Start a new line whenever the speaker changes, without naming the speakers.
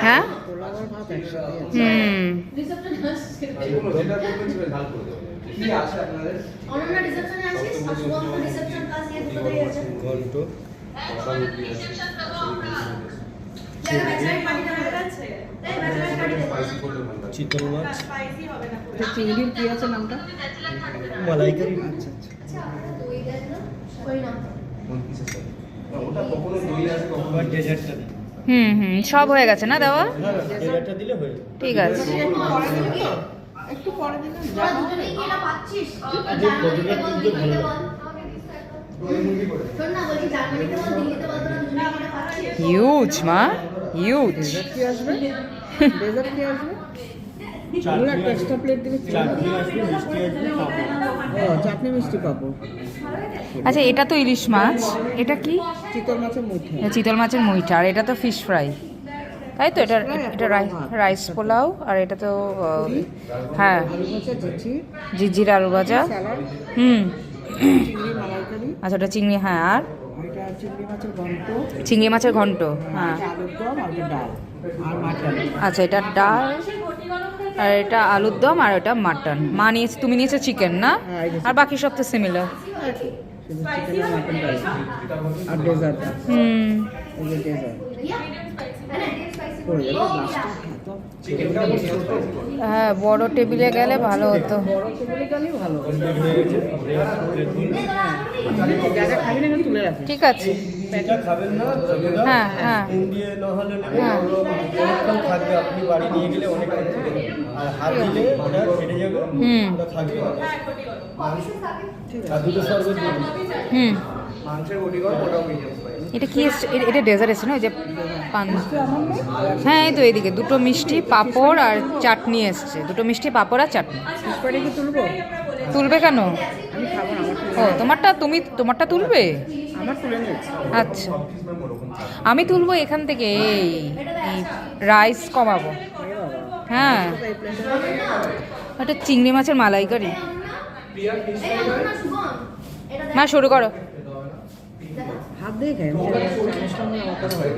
হ্যাঁ
চিতল মাছ,
চিংড়ির কি আছে নামটা?
মালাইকারি।
আচ্ছা
আবার ডেজার্টটা দিই।
সব হয়ে গেছে না দেওয়া?
ডেজার্টটা দিলে হয়ে যাবে।
ঠিক আছে।
একটু পরে দিলাম।
আজকে কতটা তুলতে ভালো লাগে।
হিউজ মা, হিউজ।
ডেজার্ট কি আসবে? ডেজার্ট কি আসবে? ওগুলো একটা এক্সট্রা প্লেট দিলে কি হবে?
চাটনি আসবে, মিষ্টি আসবে, পাঁপড়।
ও চাটনি মিষ্টি পাবো।
আচ্ছা, এটা তো ইলিশ মাছ, এটা কি?
চিতল মাছের মুঠি।
চিতল মাছের মুইটা, আর এটা তো ফিশ ফ্রাই, তাই তো? এটা এটা রাইস পোলাও, আর এটা তো হ্যাঁ
আলু ভাজা, ঝিচি,
জিজির আলু ভাজা।
স্যালাড, চিংড়ি মালাইকারি,
আচ্ছা, ওটা চিংড়ি, হ্যাঁ। আর
এটা চিংড়ি মাছের ঘন্ট,
চিংড়ি মাছের ঘন্ট, হ্যাঁ।
আলুর দম আর এটা ডাল আর মাটন।
আচ্ছা, এটা ডাল, আর এটা আলুর দম, আর এটা মাটন। মা নিয়েছে, তুমি নিয়েছো চিকেন না? আর বাকি সব তো সিমিলার।
চিকেন আর মাটন ডাল আর ডেজার্ট। এই যে ডেজার্ট পড়ে যাবে লাস্টে খাতো।
হ্যাঁ, বড় টেবিলে গেলে ভালো হতো।
বড় টেবিলে গেলেই ভালো। জায়গা খাবি না কিন্তু তুলে রাখি।
ঠিক আছে।
যেটা খাবেন না
হ্যাঁ, হ্যাঁ।
ফোন দিয়ে না হলে নেবেন,
হ্যাঁ।
অনেকক্ষণ থাকবে, আপনি বাড়ি নিয়ে গেলে অনেকক্ষণ থেকে যাবে। আর হাত দিলে ওটা ফেটে যাবে, ওটা থাকবে না। আর দুটো শরবত দিয়ে দিন। মাংসের বডি কর, ওটাও মিডিয়াম সাইজ।
এটা কি এসছে? এটা ডেজার্ট এসছে না? ওই যে পান, হ্যাঁ, এই তো এইদিকে দুটো মিষ্টি, পাঁপড় আর চাটনি এসছে। দুটো মিষ্টি, পাঁপড় আর চাটনি।
পরে কি তুলবো?
তুলবে কেন?
আমি খাবো না,
ও,
আমার
তোমারটা তুলবে?
আমার তুলে নিয়েছি।
আচ্ছা, আমি তুলবো এখান থেকে। এই রাইস কমাবো। হ্যাঁ, ওটা চিংড়ি মাছের মালাইকারি। মা শুরু করো।
হাত দিয়ে খাই, আমি চামচটা নিয়ে অত হয়।